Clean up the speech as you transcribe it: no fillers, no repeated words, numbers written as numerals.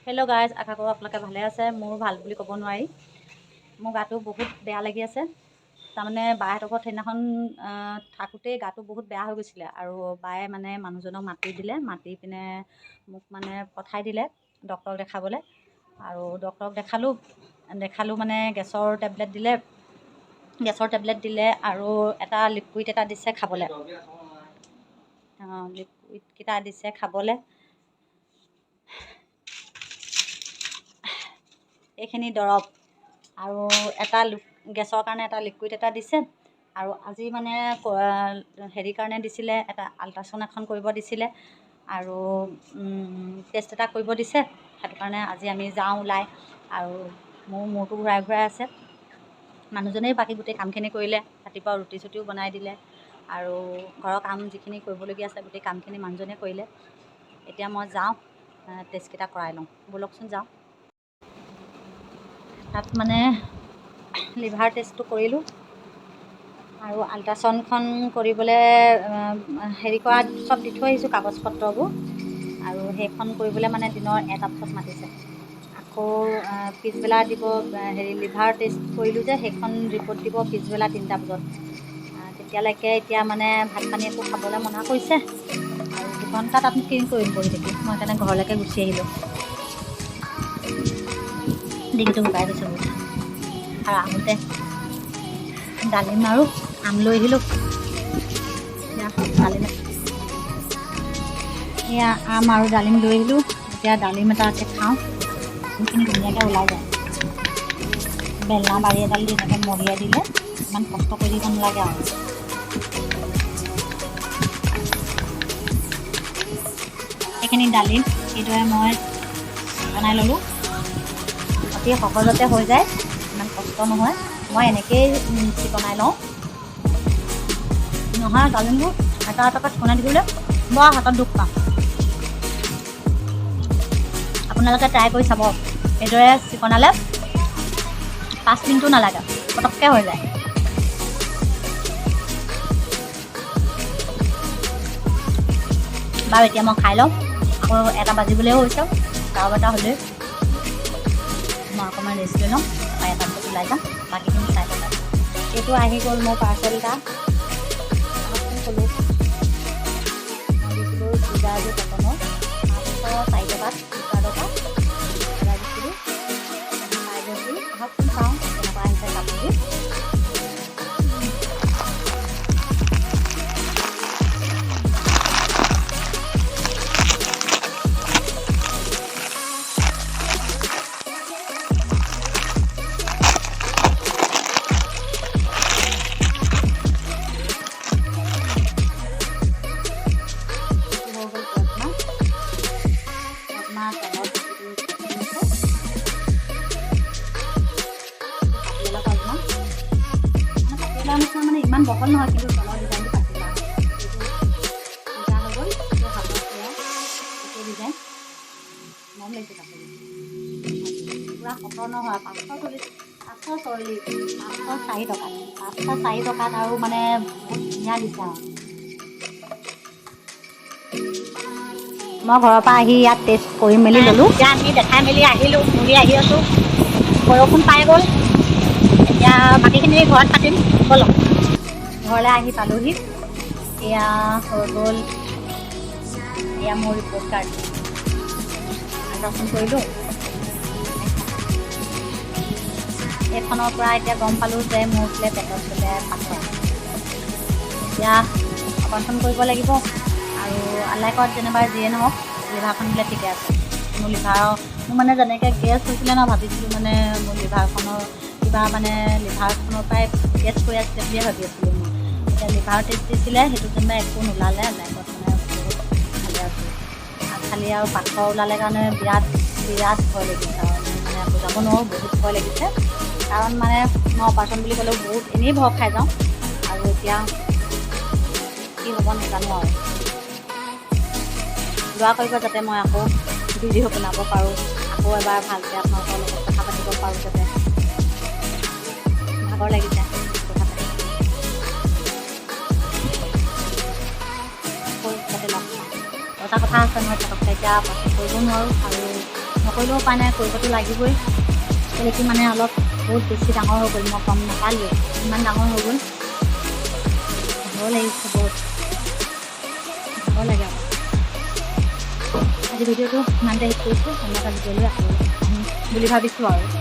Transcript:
Hello' guys, আশা কৰোঁ আপোনালোকে ভালে আছে। মোৰ ভাল বুলি ক'ব নোৱাৰি, মোৰ গাটো বহুত বেয়া লাগি আছে। তাৰমানে বাহঁতৰ ঘৰত সেইদিনাখন থাকোঁতেই গাটো বহুত বেয়া হৈ গৈছিলে, আৰু বায়ে মানে মানুহজনক মাতি দিলে, মাতি পিনে মোক মানে পঠাই দিলে ডক্টৰক দেখাবলৈ। আৰু ডক্টৰক দেখালোঁ মানে গেছৰ টেবলেট দিলে আৰু এটা লিকুইড এটা দিছে খাবলৈ। লিকুইডকেইটা দিছে খাবলৈ। এইখিনি দৰৱ আৰু এটা গেছৰ কাৰণে এটা লিকুইড এটা দিছে। আৰু আজি মানে হেৰিৰ কাৰণে দিছিলে, এটা আল্ট্ৰাচাউণ্ড এখন কৰিব দিছিলে আৰু টেষ্ট এটা কৰিব দিছে। সেইটো কাৰণে আজি আমি যাওঁ ওলাই, আৰু মোৰ মূৰটো ঘূৰাই ঘূৰাই আছে। মানুহজনেই বাকী গোটেই কামখিনি কৰিলে, ৰাতিপুৱা ৰুটি চুটিও বনাই দিলে, আৰু ঘৰৰ কাম যিখিনি কৰিবলগীয়া আছে গোটেই কামখিনি মানুহজনে কৰিলে। এতিয়া মই যাওঁ, টেষ্টকেইটা কৰাই লওঁ, ব'লকচোন যাওঁ। তাত মানে লিভাৰ টেষ্টটো কৰিলোঁ, আৰু আল্ট্ৰাচাউণ্ডখন কৰিবলৈ হেৰি কৰা চব দি থৈ আহিছোঁ কাগজ পত্ৰবোৰ, আৰু সেইখন কৰিবলৈ মানে দিনৰ 1টা বজাত মাতিছে। আকৌ পিছবেলা দিব লিভাৰ টেষ্ট কৰিলোঁ যে, সেইখন ৰিপৰ্ট দিব পিছবেলা 3টা বজাত। তেতিয়ালৈকে এতিয়া মানে ভাত পানী একো খাবলৈ মনা কৰিছে, আৰু দুঘণ্টা তাত কি কৰিম বহি থাকি। মই সেইকাৰণে ঘৰলৈকে গুচি আহিলোঁ। ডিঙিটো শুকাই গৈছে বহুত। আৰু আহোঁতে ডালিম আৰু আম লৈ আহিলোঁ। এয়া আম আৰু ডালিম লৈ আহিলোঁ। এতিয়া ডালিম এটাকে খাওঁ, আমখিনি ধুনীয়াকৈ ওলাই যায়। বেলনা বাৰী এডাল দি এনেকৈ মৰিয়াই দিলে ইমান কষ্ট কৰি দিব নালাগে আৰু। সেইখিনি ডালিম এইদৰে মই বনাই ল'লোঁ। অতি সহজতে হৈ যায়, ইমান কষ্ট নহয়। মই এনেকৈয়ে চিকনাই লওঁ। নহয়, ডালিমবোৰ এটা এটাকৈ চিকনাই দিবলৈ বৰ হাতত দুখ পাওঁ। আপোনালোকে ট্ৰাই কৰি চাব, এইদৰে চিকনালে 5 মিনিটো নালাগে, পটককৈ হৈ যায়। বাৰু এতিয়া মই খাই লওঁ, আকৌ 1টা বাজিবলৈও হৈছে। 12টা হ'লেই মই অকণমান ৰেষ্ট লৈ লওঁ, তাৰপৰা 1টা বজাত ওলাই যাম, বাকীখিনি চাই পেলাই। এইটো আহি গ'ল মোৰ পাৰ্চেল এটা। ক'লোঁ মই দিছিলোঁ চুইদাৰযোৰ কটনৰ 504 টকাত, 2 টকা অৰ্ডাৰ দিছিলোঁ। পাই গৈছোঁ, আহকচোন চাওঁ কেনেকুৱা আহিছে কাপোৰযোৰ। মানে ইমান বহল নহয়, কিন্তু তলৰ ডিজাইনটো পাতিলা হৈ গ'ল। হাতত ডিজাইন মৰম লাগিছে কাপোৰযোৰ, পূৰা কটনৰ হয়। 504 টকাত 504 টকাত আৰু মানে বহুত ধুনীয়া দিছে আৰু। মই ঘৰৰ পৰা আহি ইয়াত টেষ্ট কৰি মেলি ল'লোঁ। এতিয়া আমি দেখাই মেলি আহিলোঁ, ঘূৰি আহি আছোঁ। বৰষুণ পাই গ'ল, এতিয়া বাকীখিনি ঘৰত পাতিম, ব'লক। ঘৰলৈ আহি পালোহি। এয়া হৈ গ'ল, এয়া মোৰ ৰিপৰ্ট কাৰ্ড। আল্ট্ৰাচাউণ্ড কৰিলোঁ। এইখনৰ পৰা এতিয়া গম পালোঁ যে মোৰ বোলে পেটত বোলে পাথৰ। এতিয়া অপাৰেশ্যন কৰিব লাগিব, আৰু আল্লাই কৰাত যেনিবা যিয়ে নহওক লিভাৰখন বোলে ঠিকে আছে। মোৰ মানে যেনেকৈ গেছ হৈছিলে ন, ভাবিছিলোঁ মানে মোৰ লিভাৰখনৰ কিবা মানে লিভাৰখনৰ পৰাই গেছ হৈ আছিলে বুলিয়ে ভাবি আছিলোঁ মই। এতিয়া লিভাৰ টেষ্ট দিছিলে, সেইটো যেনিবা একো নোলালে। আল্লাই কৰাত মানে বহুত ভালে আছোঁ। খালি আৰু পাথৰ ওলালে কাৰণে বিৰাট ভয় লাগিছে, আৰু মানে বুজাব নোৱাৰোঁ, বহুত ভয় লাগিছে। কাৰণ মানে মই অপাৰেশ্যন বুলি ক'লেও বহুত এনেই ভয় খাই যাওঁ, আৰু এতিয়া কি হ'ব নাজানো আৰু। দোৱা কৰিব যাতে মই আকৌ ভিডিঅ' বনাব পাৰোঁ, আকৌ এবাৰ ভালকৈ আপোনালোকৰ লগত কথা পাতিব পাৰোঁ যাতে। ভাগৰ লাগিছে কথা পাতি, আকৌ যাতে লগ পাওঁ। এটা কথা আছে নহয়, পটককৈ এতিয়া অপাৰেশ্যন কৰিব নোৱাৰোঁ, আৰু মই নকৰিলেও উপায় নাই, কৰিবতো লাগিবই। কেলেকি মানে অলপ বহুত বেছি ডাঙৰ হৈ গ'ল, মই গম নাপালোৱে ইমান ডাঙৰ হৈ গ'ল। ভাগৰ লাগিছে বহুত, ভাগৰ লাগে আৰু। আজি ভিডিঅ'টো ইমানতে শেষ কৰিছোঁ। অন্য এটা ভিডিঅ'লৈ আকৌ আহিম বুলি ভাবিছোঁ আৰু।